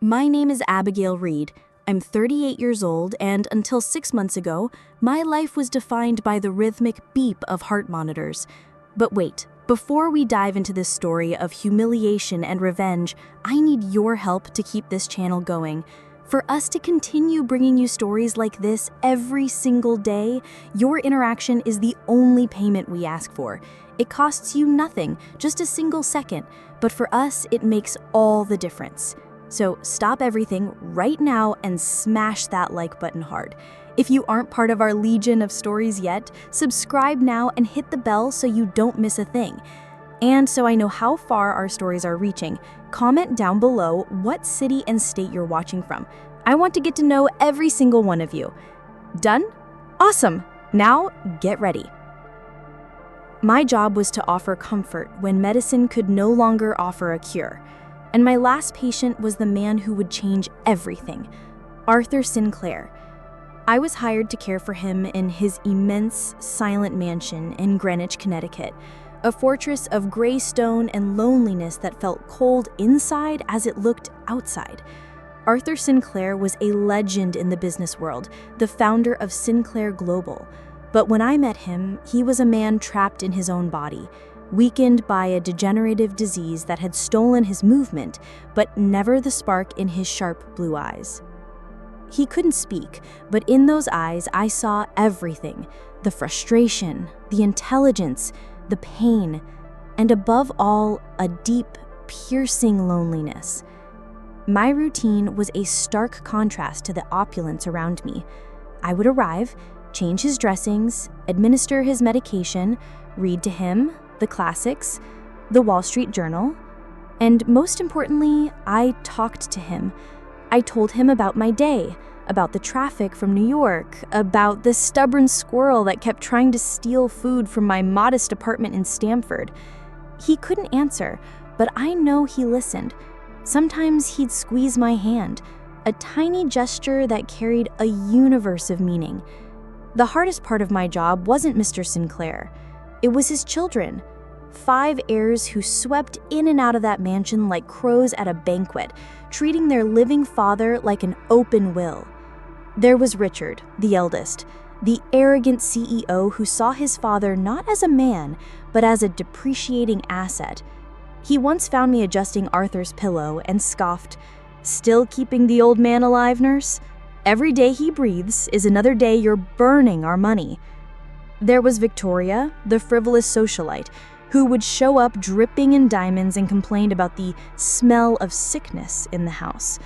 My name is Abigail Reed. I'm 38 years old, and until 6 months ago, my life was defined by the rhythmic beep of heart monitors. But wait, before we dive into this story of humiliation and revenge, I need your help to keep this channel going. For us to continue bringing you stories like this every single day, your interaction is the only payment we ask for. It costs you nothing, just a single second, but for us, it makes all the difference. So stop everything right now and smash that like button hard. If you aren't part of our legion of stories yet, subscribe now and hit the bell so you don't miss a thing. And so I know how far our stories are reaching, comment down below what city and state you're watching from. I want to get to know every single one of you. Done? Awesome! Now, get ready. My job was to offer comfort when medicine could no longer offer a cure. And my last patient was the man who would change everything, Arthur Sinclair. I was hired to care for him in his immense, silent mansion in Greenwich, Connecticut, a fortress of gray stone and loneliness that felt cold inside as it looked outside. Arthur Sinclair was a legend in the business world, the founder of Sinclair Global. But when I met him, he was a man trapped in his own body, weakened by a degenerative disease that had stolen his movement, but never the spark in his sharp blue eyes. He couldn't speak, but in those eyes I saw everything: the frustration, the intelligence, the pain, and above all, a deep, piercing loneliness. My routine was a stark contrast to the opulence around me. I would arrive, change his dressings, administer his medication, read to him the classics, the Wall Street Journal, and most importantly, I talked to him. I told him about my day, about the traffic from New York, about the stubborn squirrel that kept trying to steal food from my modest apartment in Stamford. He couldn't answer, but I know he listened. Sometimes he'd squeeze my hand, a tiny gesture that carried a universe of meaning. The hardest part of my job wasn't Mr. Sinclair. It was his children, 5 heirs who swept in and out of that mansion like crows at a banquet, treating their living father like an open will. There was Richard, the eldest, the arrogant CEO who saw his father not as a man, but as a depreciating asset. He once found me adjusting Arthur's pillow and scoffed, "Still keeping the old man alive, nurse? Every day he breathes is another day you're burning our money." There was Victoria, the frivolous socialite, who would show up dripping in diamonds and complained about the smell of sickness in the house.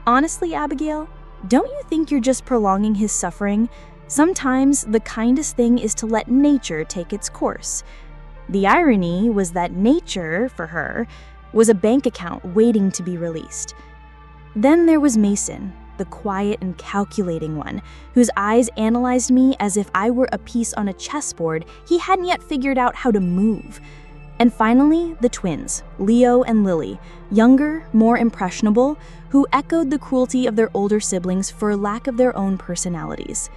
Honestly, Abigail, don't you think you're just prolonging his suffering? Sometimes the kindest thing is to let nature take its course. The irony was that nature, for her, was a bank account waiting to be released. Then there was Mason, the quiet and calculating one, whose eyes analyzed me as if I were a piece on a chessboard he hadn't yet figured out how to move. And finally, the twins, Leo and Lily, younger, more impressionable, who echoed the cruelty of their older siblings for lack of their own personalities.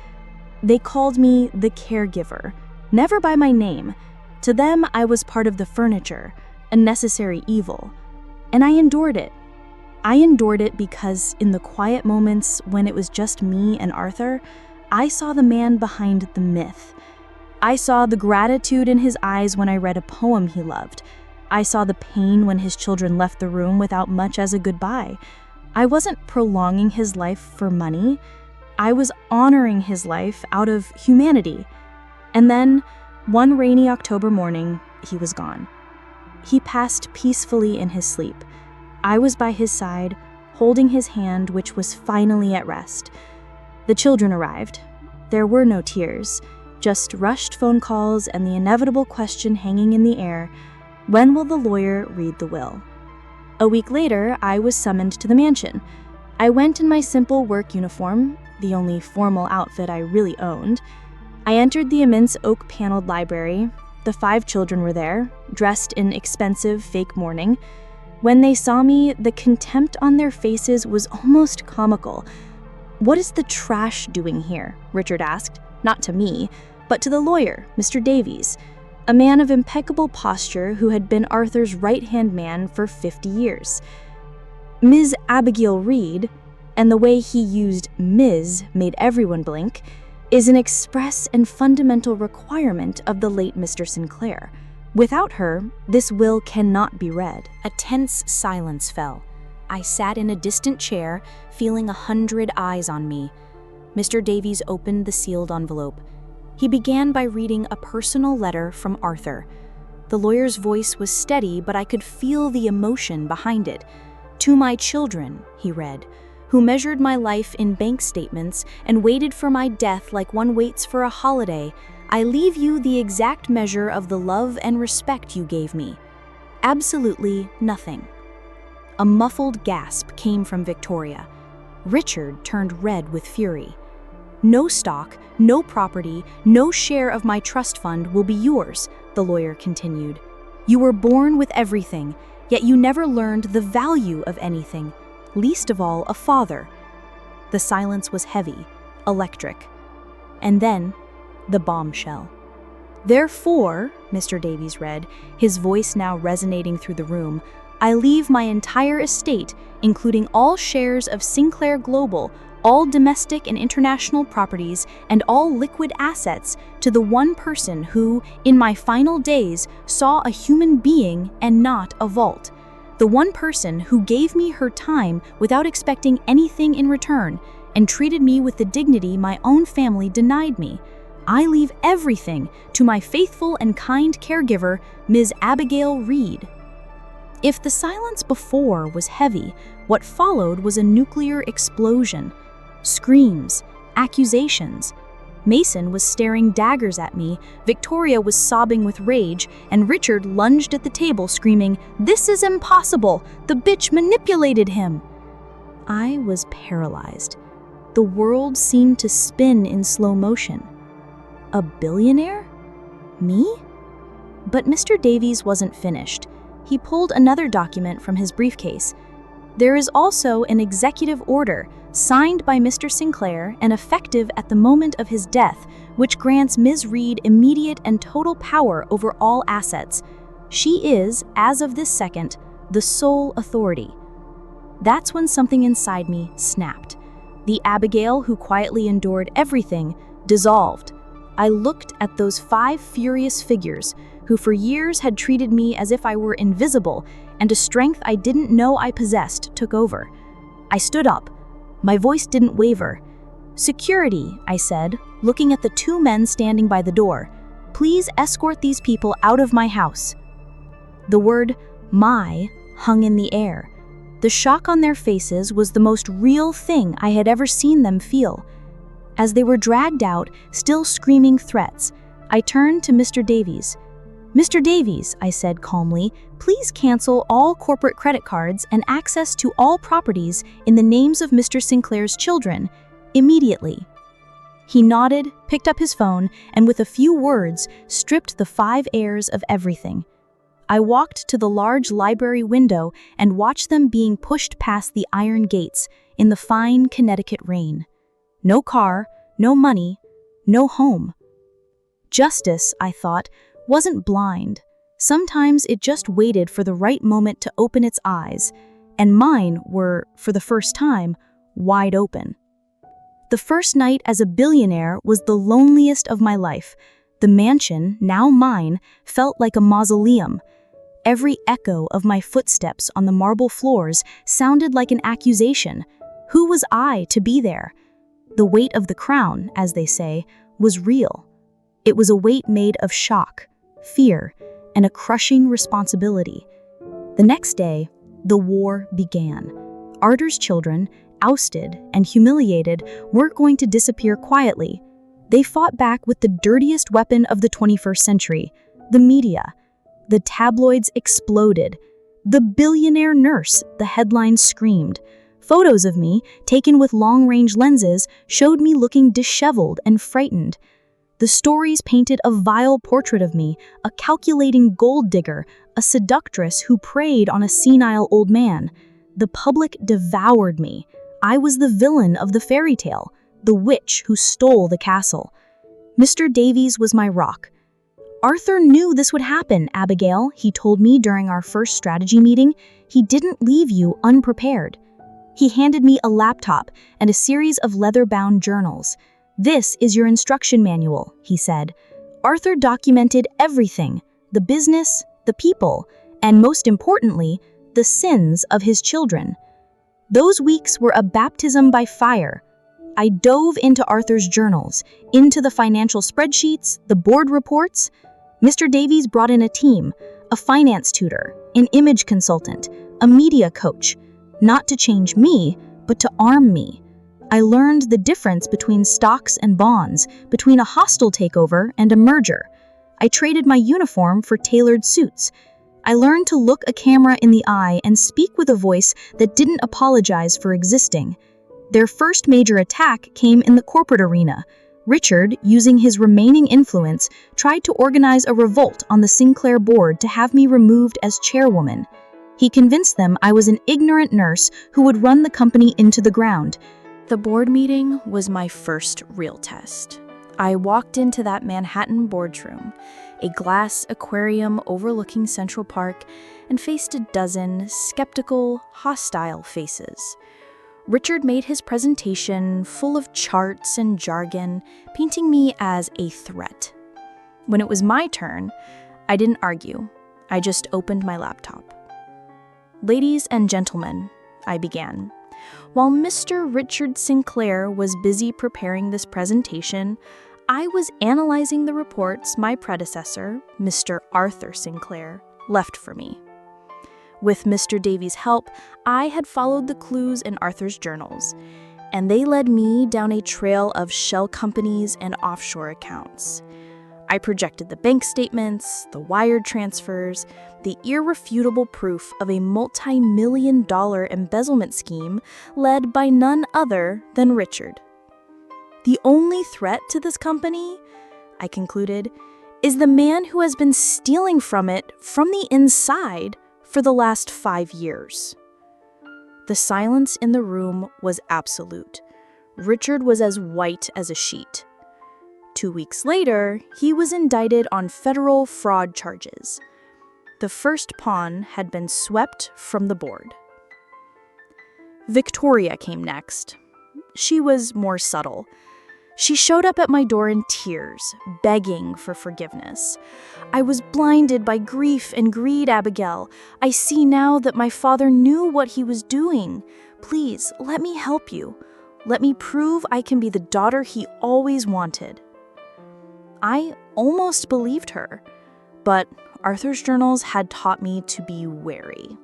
They called me the caregiver, never by my name. To them, I was part of the furniture, a necessary evil. And I endured it. I endured it because in the quiet moments when it was just me and Arthur, I saw the man behind the myth. I saw the gratitude in his eyes when I read a poem he loved. I saw the pain when his children left the room without much as a goodbye. I wasn't prolonging his life for money. I was honoring his life out of humanity. And then, one rainy October morning, he was gone. He passed peacefully in his sleep. I was by his side, holding his hand, which was finally at rest. The children arrived. There were no tears, just rushed phone calls and the inevitable question hanging in the air: when will the lawyer read the will? A week later, I was summoned to the mansion. I went in my simple work uniform, the only formal outfit I really owned. I entered the immense oak-paneled library. The 5 children were there, dressed in expensive fake mourning. When they saw me, the contempt on their faces was almost comical. "What is the trash doing here?" Richard asked, not to me, but to the lawyer, Mr. Davies, a man of impeccable posture who had been Arthur's right-hand man for 50 years. Ms. Abigail Reed, and the way he used Ms. made everyone blink, is an express and fundamental requirement of the late Mr. Sinclair. Without her, this will cannot be read. A tense silence fell. I sat in a distant chair, feeling 100 eyes on me. Mr. Davies opened the sealed envelope. He began by reading a personal letter from Arthur. The lawyer's voice was steady, but I could feel the emotion behind it. "To my children," he read, "who measured my life in bank statements and waited for my death like one waits for a holiday, I leave you the exact measure of the love and respect you gave me. Absolutely nothing." A muffled gasp came from Victoria. Richard turned red with fury. "No stock, no property, no share of my trust fund will be yours," the lawyer continued. "You were born with everything, yet you never learned the value of anything, least of all a father." The silence was heavy, electric. And then, the bombshell. "Therefore," Mr. Davies read, his voice now resonating through the room, "I leave my entire estate, including all shares of Sinclair Global, all domestic and international properties, and all liquid assets, to the one person who, in my final days, saw a human being and not a vault. The one person who gave me her time without expecting anything in return, and treated me with the dignity my own family denied me. I leave everything to my faithful and kind caregiver, Ms. Abigail Reed." If the silence before was heavy, what followed was a nuclear explosion. Screams, accusations. Mason was staring daggers at me, Victoria was sobbing with rage, and Richard lunged at the table screaming, "This is impossible! The bitch manipulated him!" I was paralyzed. The world seemed to spin in slow motion. A billionaire? Me? But Mr. Davies wasn't finished. He pulled another document from his briefcase. "There is also an executive order, signed by Mr. Sinclair and effective at the moment of his death, which grants Ms. Reed immediate and total power over all assets. She is, as of this second, the sole authority." That's when something inside me snapped. The Abigail who quietly endured everything dissolved. I looked at those 5 furious figures who for years had treated me as if I were invisible, and a strength I didn't know I possessed took over. I stood up. My voice didn't waver. "Security," I said, looking at the 2 men standing by the door. "Please escort these people out of my house." The word "my" hung in the air. The shock on their faces was the most real thing I had ever seen them feel. As they were dragged out, still screaming threats, I turned to Mr. Davies. "Mr. Davies," I said calmly, "please cancel all corporate credit cards and access to all properties in the names of Mr. Sinclair's children, immediately." He nodded, picked up his phone, and with a few words, stripped the 5 heirs of everything. I walked to the large library window and watched them being pushed past the iron gates in the fine Connecticut rain. No car, no money, no home. Justice, I thought, wasn't blind. Sometimes it just waited for the right moment to open its eyes, and mine were, for the first time, wide open. The first night as a billionaire was the loneliest of my life. The mansion, now mine, felt like a mausoleum. Every echo of my footsteps on the marble floors sounded like an accusation. Who was I to be there? The weight of the crown, as they say, was real. It was a weight made of shock, fear, and a crushing responsibility. The next day, the war began. Arthur's children, ousted and humiliated, weren't going to disappear quietly. They fought back with the dirtiest weapon of the 21st century, the media. The tabloids exploded. "The billionaire nurse," the headlines screamed. Photos of me, taken with long-range lenses, showed me looking disheveled and frightened. The stories painted a vile portrait of me, a calculating gold digger, a seductress who preyed on a senile old man. The public devoured me. I was the villain of the fairy tale, the witch who stole the castle. Mr. Davies was my rock. "Arthur knew this would happen, Abigail," he told me during our first strategy meeting. "He didn't leave you unprepared." He handed me a laptop and a series of leather-bound journals. "This is your instruction manual," he said. Arthur documented everything: the business, the people, and most importantly, the sins of his children. Those weeks were a baptism by fire. I dove into Arthur's journals, into the financial spreadsheets, the board reports. Mr. Davies brought in a team, a finance tutor, an image consultant, a media coach, not to change me, but to arm me. I learned the difference between stocks and bonds, between a hostile takeover and a merger. I traded my uniform for tailored suits. I learned to look a camera in the eye and speak with a voice that didn't apologize for existing. Their first major attack came in the corporate arena. Richard, using his remaining influence, tried to organize a revolt on the Sinclair board to have me removed as chairwoman. He convinced them I was an ignorant nurse who would run the company into the ground. The board meeting was my first real test. I walked into that Manhattan boardroom, a glass aquarium overlooking Central Park, and faced a dozen skeptical, hostile faces. Richard made his presentation full of charts and jargon, painting me as a threat. When it was my turn, I didn't argue. I just opened my laptop. "Ladies and gentlemen," I began. While Mr. Richard Sinclair was busy preparing this presentation, I was analyzing the reports my predecessor, Mr. Arthur Sinclair, left for me. With Mr. Davies' help, I had followed the clues in Arthur's journals, and they led me down a trail of shell companies and offshore accounts. I projected the bank statements, the wire transfers, the irrefutable proof of a multi-million-dollar embezzlement scheme led by none other than Richard. "The only threat to this company," I concluded, "is the man who has been stealing from it from the inside for the last 5 years." The silence in the room was absolute. Richard was as white as a sheet. 2 weeks later, he was indicted on federal fraud charges. The first pawn had been swept from the board. Victoria came next. She was more subtle. She showed up at my door in tears, begging for forgiveness. "I was blinded by grief and greed, Abigail. I see now that my father knew what he was doing. Please, let me help you. Let me prove I can be the daughter he always wanted." I almost believed her, but Arthur's journals had taught me to be wary.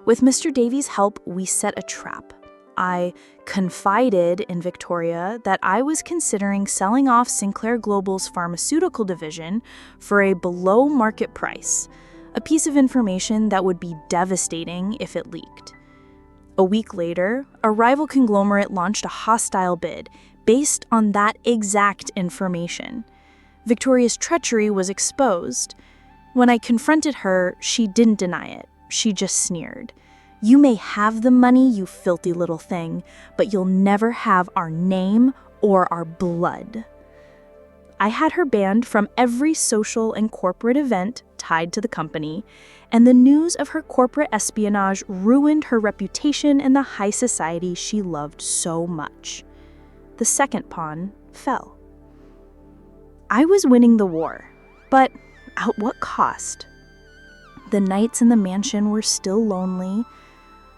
With Mr. Davies' help, we set a trap. I confided in Victoria that I was considering selling off Sinclair Global's pharmaceutical division for a below-market price, a piece of information that would be devastating if it leaked. A week later, a rival conglomerate launched a hostile bid based on that exact information. Victoria's treachery was exposed. When I confronted her, she didn't deny it. She just sneered. "You may have the money, you filthy little thing, but you'll never have our name or our blood." I had her banned from every social and corporate event tied to the company, and the news of her corporate espionage ruined her reputation in the high society she loved so much. The second pawn fell. I was winning the war, but at what cost? The nights in the mansion were still lonely.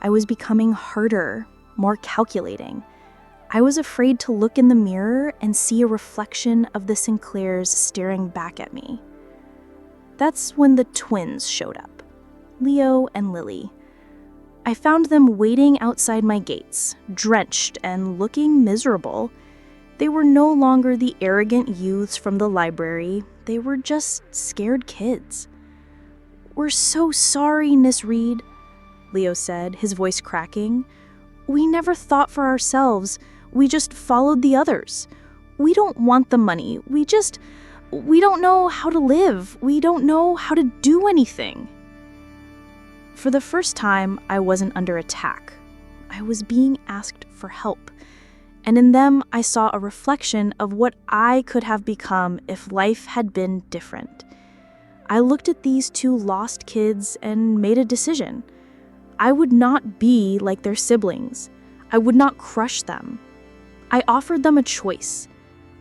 I was becoming harder, more calculating. I was afraid to look in the mirror and see a reflection of the Sinclairs staring back at me. That's when the twins showed up, Leo and Lily. I found them waiting outside my gates, drenched and looking miserable. They were no longer the arrogant youths from the library. They were just scared kids. "We're so sorry, Miss Reed," Leo said, his voice cracking. "We never thought for ourselves. We just followed the others. We don't want the money. We don't know how to live. We don't know how to do anything." For the first time, I wasn't under attack. I was being asked for help. And in them, I saw a reflection of what I could have become if life had been different. I looked at these two lost kids and made a decision. I would not be like their siblings. I would not crush them. I offered them a choice.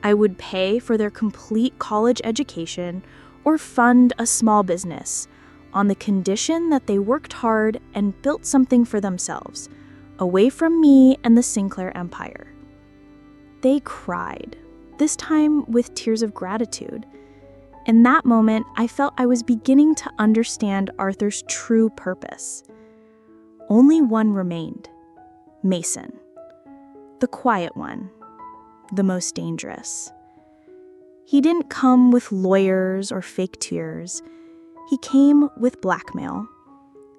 I would pay for their complete college education or fund a small business on the condition that they worked hard and built something for themselves, away from me and the Sinclair empire. They cried, this time with tears of gratitude. In that moment, I felt I was beginning to understand Arthur's true purpose. Only one remained, Mason. The quiet one, the most dangerous. He didn't come with lawyers or fake tears. He came with blackmail.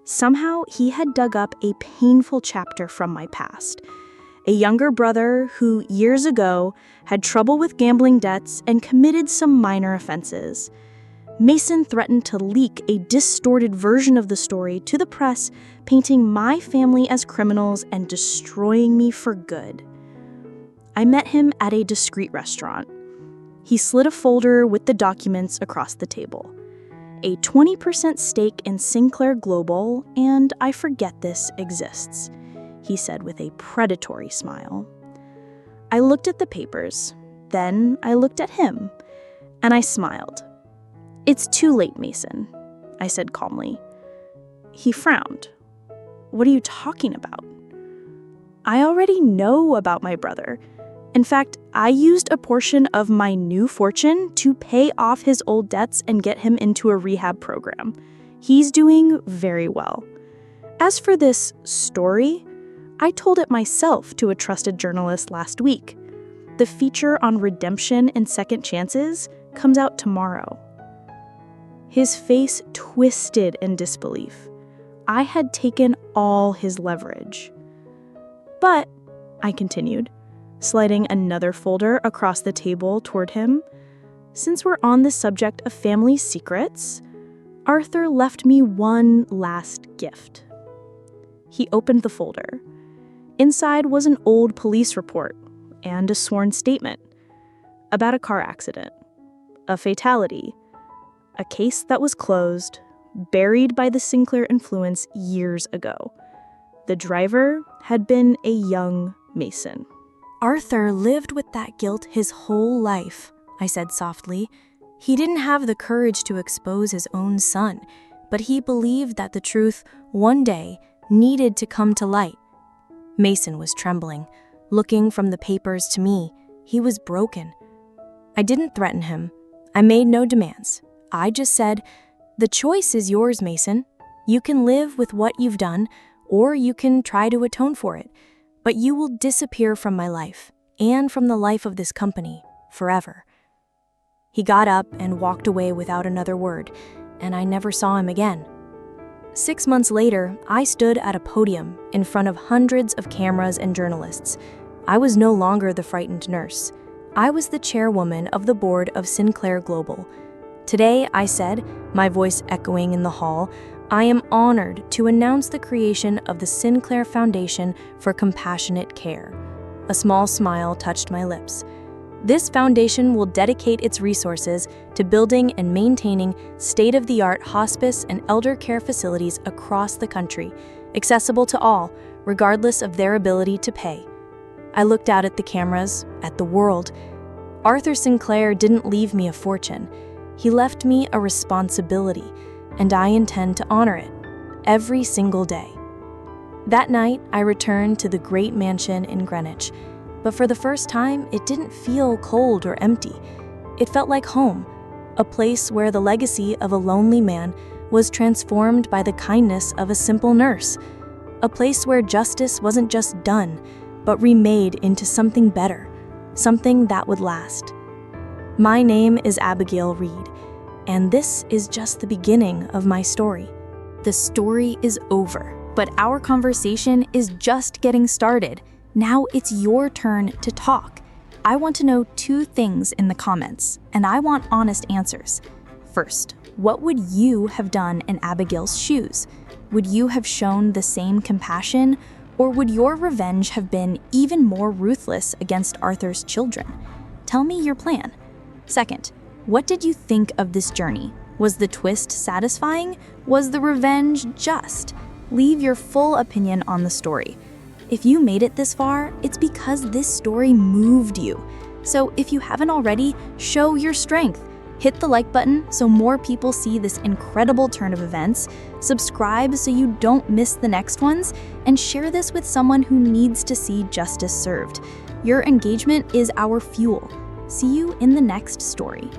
Somehow, he had dug up a painful chapter from my past. A younger brother who, years ago, had trouble with gambling debts and committed some minor offenses. Mason threatened to leak a distorted version of the story to the press, painting my family as criminals and destroying me for good. I met him at a discreet restaurant. He slid a folder with the documents across the table. A 20% stake in Sinclair Global, and I forget this exists, he said with a predatory smile. I looked at the papers, then I looked at him, and I smiled. It's too late, Mason, I said calmly. He frowned. What are you talking about? I already know about my brother. In fact, I used a portion of my new fortune to pay off his old debts and get him into a rehab program. He's doing very well. As for this story, I told it myself to a trusted journalist last week. The feature on redemption and second chances comes out tomorrow. His face twisted in disbelief. I had taken all his leverage. But, I continued, sliding another folder across the table toward him, since we're on the subject of family secrets, Arthur left me one last gift. He opened the folder. Inside was an old police report and a sworn statement about a car accident, a fatality, a case that was closed, buried by the Sinclair influence years ago. The driver had been a young Mason. Arthur lived with that guilt his whole life, I said softly. He didn't have the courage to expose his own son, but he believed that the truth, one day, needed to come to light. Mason was trembling, looking from the papers to me. He was broken. I didn't threaten him. I made no demands. I just said, the choice is yours, Mason. You can live with what you've done, or you can try to atone for it. But you will disappear from my life, and from the life of this company, forever. He got up and walked away without another word, and I never saw him again. 6 months later, I stood at a podium in front of hundreds of cameras and journalists. I was no longer the frightened nurse. I was the chairwoman of the board of Sinclair Global. Today, I said, my voice echoing in the hall, I am honored to announce the creation of the Sinclair Foundation for Compassionate Care. A small smile touched my lips. This foundation will dedicate its resources to building and maintaining state-of-the-art hospice and elder care facilities across the country, accessible to all, regardless of their ability to pay. I looked out at the cameras, at the world. Arthur Sinclair didn't leave me a fortune. He left me a responsibility, and I intend to honor it every single day. That night, I returned to the great mansion in Greenwich, but for the first time, it didn't feel cold or empty. It felt like home, a place where the legacy of a lonely man was transformed by the kindness of a simple nurse, a place where justice wasn't just done, but remade into something better, something that would last. My name is Abigail Reed, and this is just the beginning of my story. The story is over, but our conversation is just getting started. Now it's your turn to talk. I want to know 2 things in the comments, and I want honest answers. First, what would you have done in Abigail's shoes? Would you have shown the same compassion, or would your revenge have been even more ruthless against Arthur's children? Tell me your plan. Second, what did you think of this journey? Was the twist satisfying? Was the revenge just? Leave your full opinion on the story. If you made it this far, it's because this story moved you. So if you haven't already, show your strength. Hit the like button so more people see this incredible turn of events, subscribe so you don't miss the next ones, and share this with someone who needs to see justice served. Your engagement is our fuel. See you in the next story.